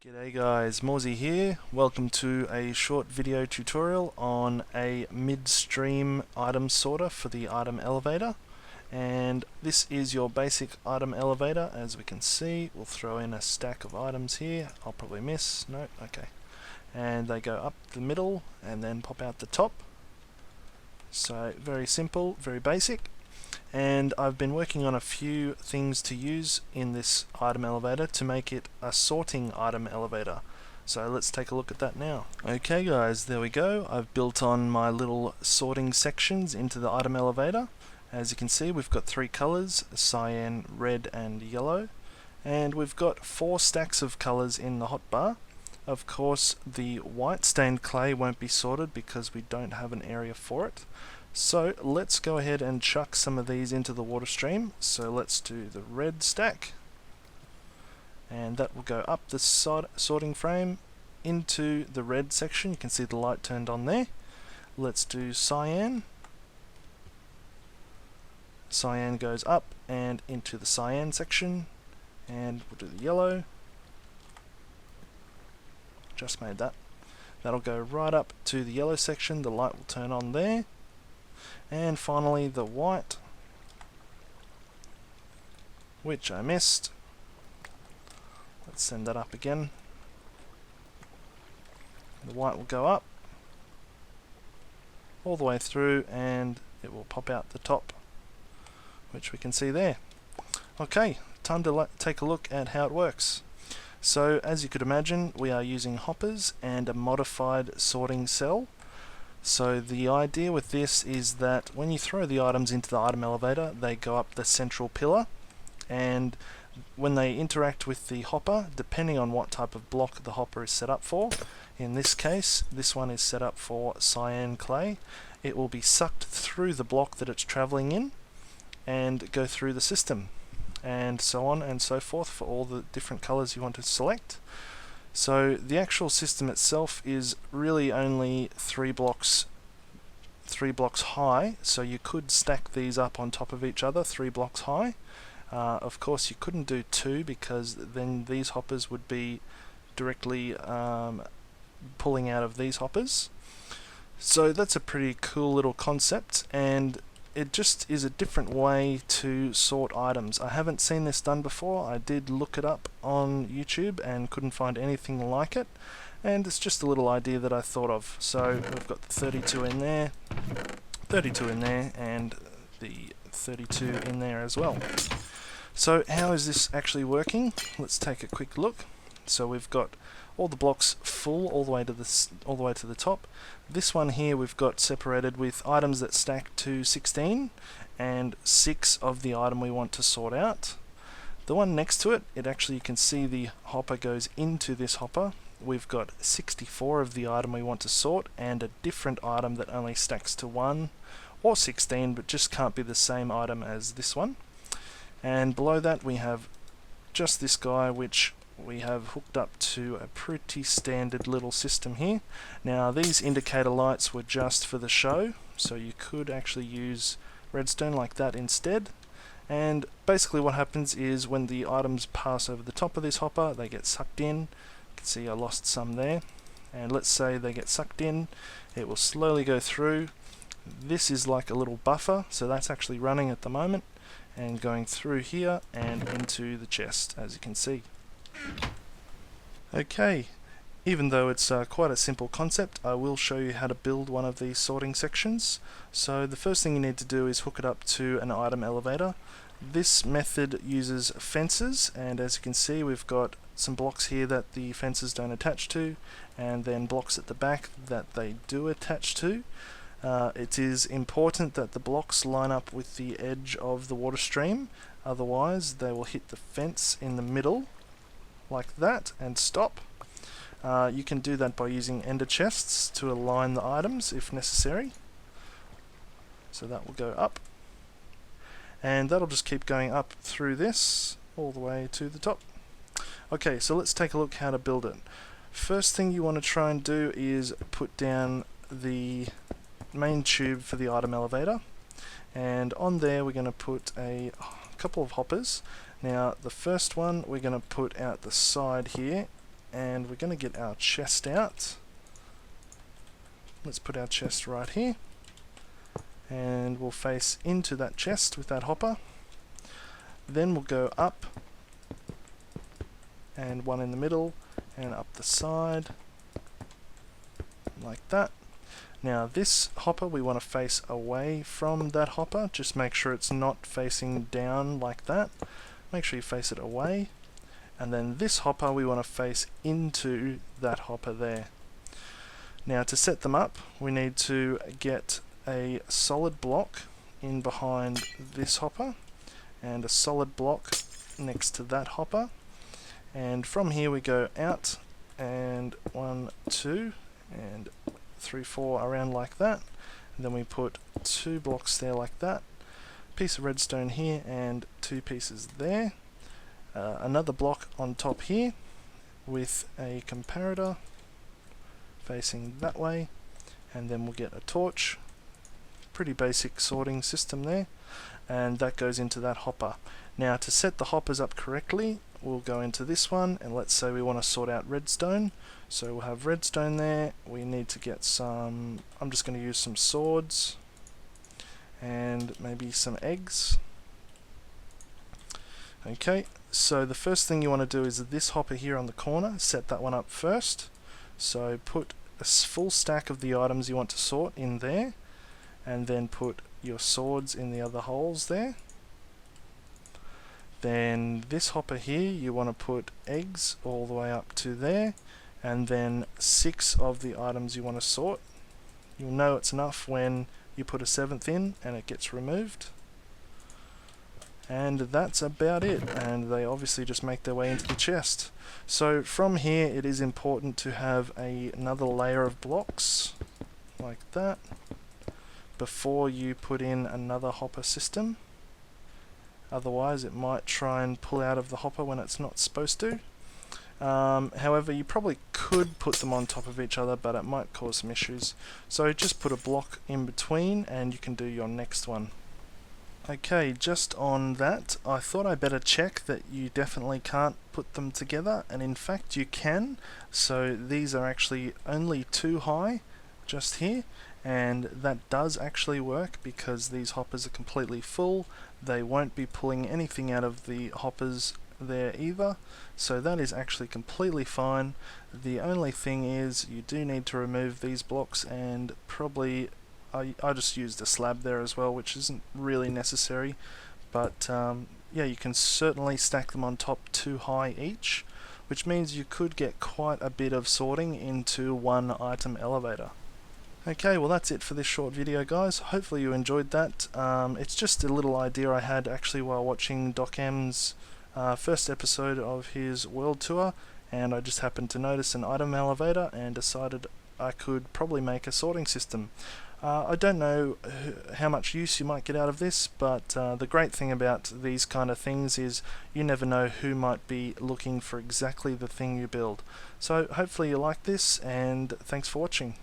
G'day guys, Morezy here. Welcome to a short video tutorial on a midstream item sorter for the item elevator. And this is your basic item elevator. As we can see, we'll throw in a stack of items here. I'll probably miss, no, okay. And they go up the middle and then pop out the top. So very simple, very basic. And I've been working on a few things to use in this item elevator to make it a sorting item elevator. So let's take a look at that now. Okay guys, there we go. I've built on my little sorting sections into the item elevator. As you can see, we've got three colors: cyan, red and yellow. And we've got 4 stacks of colors in the hotbar. Of course, the white stained clay won't be sorted because we don't have an area for it. So let's go ahead and chuck some of these into the water stream. So let's do the red stack, and that will go up the sorting frame into the red section. You can see the light turned on there. Let's do cyan. Cyan goes up and into the cyan section, and we'll do the yellow. Just made that. That'll go right up to the yellow section. The light will turn on there. And finally the white, which I missed. Let's send that up again. The white will go up all the way through and it will pop out the top, which we can see there. Okay, time to take a look at how it works. So as you could imagine, we are using hoppers and a modified sorting cell. So the idea with this is that when you throw the items into the item elevator, they go up the central pillar, and when they interact with the hopper, depending on what type of block the hopper is set up for, in this case, this one is set up for cyan clay, it will be sucked through the block that it's traveling in and go through the system, and so on and so forth for all the different colors you want to select. So the actual system itself is really only 3 blocks high, so you could stack these up on top of each other 3 blocks high. Of course you couldn't do 2 because then these hoppers would be directly pulling out of these hoppers. So that's a pretty cool little concept, and it just is a different way to sort items. I haven't seen this done before. I did look it up on YouTube and couldn't find anything like it, and it's just a little idea that I thought of. So we've got the 32 in there, 32 in there, and the 32 in there as well. So how is this actually working? Let's take a quick look. So we've got all the blocks full all the way to the top. This one here we've got separated with items that stack to 16 and 6 of the item we want to sort out. The one next to it, you can see the hopper goes into this hopper. We've got 64 of the item we want to sort and a different item that only stacks to 1 or 16 but just can't be the same item as this one. And below that we have just this guy, which we have hooked up to a pretty standard little system here. Now these indicator lights were just for the show, so you could actually use redstone like that instead. And basically what happens is when the items pass over the top of this hopper, they get sucked in. You can see I lost some there. And let's say they get sucked in, it will slowly go through. This is like a little buffer, so that's actually running at the moment and going through here and into the chest, as you can see. Okay, even though it's quite a simple concept, I will show you how to build one of these sorting sections. So the first thing you need to do is hook it up to an item elevator. This method uses fences, and as you can see we've got some blocks here that the fences don't attach to, and then blocks at the back that they do attach to. It is important that the blocks line up with the edge of the water stream, otherwise they will hit the fence in the middle like that and stop. You can do that by using ender chests to align the items if necessary. So that will go up, and that'll just keep going up through this all the way to the top. Okay, so let's take a look how to build it. First thing you want to try and do is put down the main tube for the item elevator, and on there we're going to put a couple of hoppers. Now the first one we're going to put out the side here, and we're going to get our chest out. Let's put our chest right here, and we'll face into that chest with that hopper. Then we'll go up, and one in the middle, and up the side, like that. Now this hopper we want to face away from that hopper. Just make sure it's not facing down like that. Make sure you face it away. And then this hopper we want to face into that hopper there. Now to set them up, we need to get a solid block in behind this hopper and a solid block next to that hopper. And from here we go out, and 1, 2, and 3, 4 around like that. And then we put 2 blocks there like that. Piece of redstone here and 2 pieces there. Another block on top here with a comparator facing that way, and then we'll get a torch. Pretty basic sorting system there, and that goes into that hopper. Now to set the hoppers up correctly, we'll go into this one, and let's say we want to sort out redstone. So we'll have redstone there. We need to get some, I'm just going to use some swords and maybe some eggs. Okay, so the first thing you want to do is this hopper here on the corner, set that one up first. So put a full stack of the items you want to sort in there, and then put your swords in the other holes there. Then this hopper here, you want to put eggs all the way up to there, and then 6 of the items you want to sort. You'll know it's enough when you put a 7th in and it gets removed. And that's about it, and they obviously just make their way into the chest. So from here it is important to have another layer of blocks like that before you put in another hopper system. Otherwise it might try and pull out of the hopper when it's not supposed to. However, you probably could put them on top of each other, but it might cause some issues. So just put a block in between and you can do your next one. Okay, just on that, I thought I better check that you definitely can't put them together, and in fact you can. So these are actually only 2 high, just here, and that does actually work because these hoppers are completely full. They won't be pulling anything out of the hoppers there either, so that is actually completely fine. The only thing is you do need to remove these blocks, and probably I just used a slab there as well, which isn't really necessary, but yeah, you can certainly stack them on top 2 high each, which means you could get quite a bit of sorting into one item elevator. Okay, well that's it for this short video, guys. Hopefully you enjoyed that. It's just a little idea I had actually while watching Doc M's first episode of his world tour, and I just happened to notice an item elevator and decided I could probably make a sorting system. I don't know how much use you might get out of this, but the great thing about these kind of things is you never know who might be looking for exactly the thing you build. So hopefully you like this, and thanks for watching.